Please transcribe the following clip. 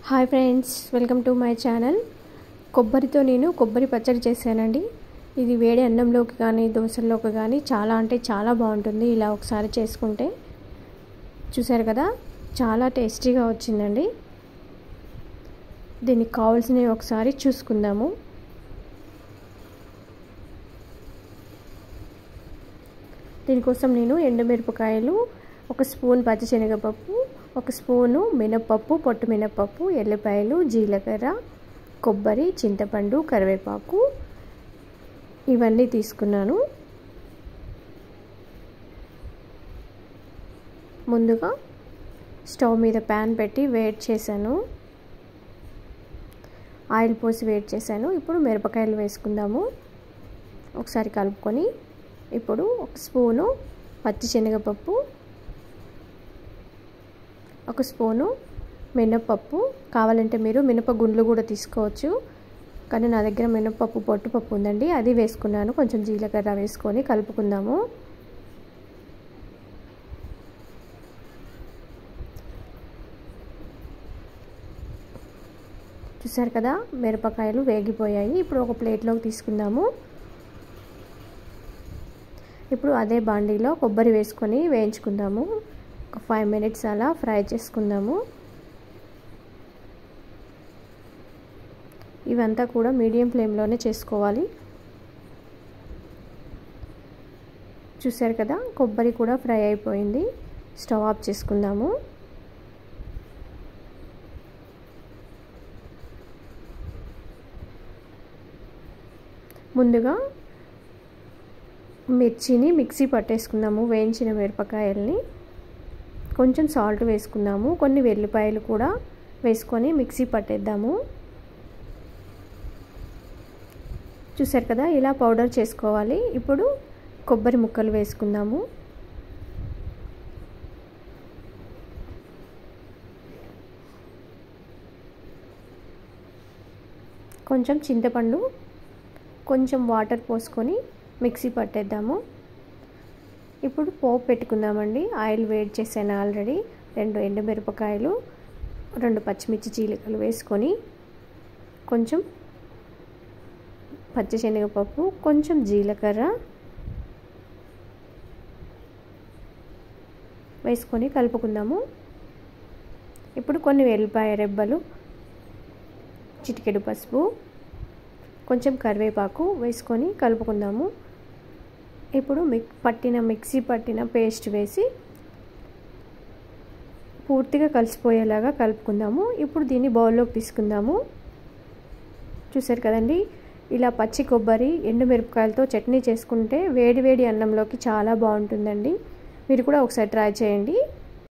Hi friends, welcome to my channel. కొబ్బరితో నేను కొబ్బరి పచ్చడి చేశానండి. ఇది వేడి అన్నంలోకి కానీ దోశల్లోకి కానీ చాలా అంటే చాలా బాగుంటుంది. ఇలా ఒకసారి చేసుకుంటే చూసారు కదా, చాలా టేస్టీగా వచ్చిందండి. దీనికి కావాల్సినవి ఒకసారి చూసుకుందాము. దీనికోసం నేను ఎండుమిరపకాయలు, ఒక స్పూన్ పచ్చిశనగపప్పు, ఒక స్పూను మినపప్పు, పొట్టు మినపప్పు, ఎల్లిపాయలు, జీలకర్ర, కొబ్బరి, చింతపండు, కరివేపాకు ఇవన్నీ తీసుకున్నాను. ముందుగా స్టవ్ మీద ప్యాన్ పెట్టి వేడి చేశాను. ఆయిల్ పోసి వేడి చేశాను. ఇప్పుడు మిరపకాయలు వేసుకుందాము. ఒకసారి కలుపుకొని ఇప్పుడు ఒక స్పూను పచ్చిశనగపప్పు, ఒక స్పూను మినపప్పు, కావాలంటే మీరు మినపగుండ్లు కూడా తీసుకోవచ్చు, కానీ నా దగ్గర మినపప్పు పొట్టుపప్పు ఉందండి, అది వేసుకున్నాను. కొంచెం జీలకర్ర వేసుకొని కలుపుకుందాము. చూసారు కదా, మిరపకాయలు వేగిపోయాయి. ఇప్పుడు ఒక ప్లేట్లోకి తీసుకుందాము. ఇప్పుడు అదే బాండీలో కొబ్బరి వేసుకొని వేయించుకుందాము. ఒక 5 మినిట్స్ అలా ఫ్రై చేసుకుందాము. ఇవంతా కూడా మీడియం ఫ్లేమ్లోనే చేసుకోవాలి. చూసారు కదా, కొబ్బరి కూడా ఫ్రై అయిపోయింది. స్టవ్ ఆఫ్ చేసుకుందాము. ముందుగా మిర్చిని మిక్సీ పట్టేసుకుందాము. వేయించిన మిరపకాయల్ని కొంచెం సాల్ట్ వేసుకుందాము. కొన్ని వెల్లిపాయలు కూడా వేసుకొని మిక్సీ పట్టేద్దాము. చూసారు కదా, ఇలా పౌడర్ చేసుకోవాలి. ఇప్పుడు కొబ్బరి ముక్కలు వేసుకుందాము. కొంచెం చింతపండు, కొంచెం వాటర్ పోసుకొని మిక్సీ పట్టేద్దాము. ఇప్పుడు పోపు పెట్టుకుందామండి. ఆయిల్ వేడి చేసాను ఆల్రెడీ. 2 ఎండుమిరపకాయలు, 2 పచ్చిమిర్చి చీలికలు వేసుకొని కొంచెం పచ్చిశనగపప్పు, కొంచెం జీలకర్ర వేసుకొని కలుపుకుందాము. ఇప్పుడు కొన్ని వెల్లిపాయ రెబ్బలు, చిటికెడు పసుపు, కొంచెం కరివేపాకు వేసుకొని కలుపుకుందాము. ఇప్పుడు మిక్సీ పట్టిన పేస్ట్ వేసి పూర్తిగా కలిసిపోయేలాగా కలుపుకుందాము. ఇప్పుడు దీన్ని బౌల్లోకి తీసుకుందాము. చూసారు కదండి, ఇలా పచ్చి కొబ్బరి ఎండుమిరపకాయలతో చట్నీ చేసుకుంటే వేడి వేడి అన్నంలోకి చాలా బాగుంటుందండి. మీరు కూడా ఒకసారి ట్రై చేయండి.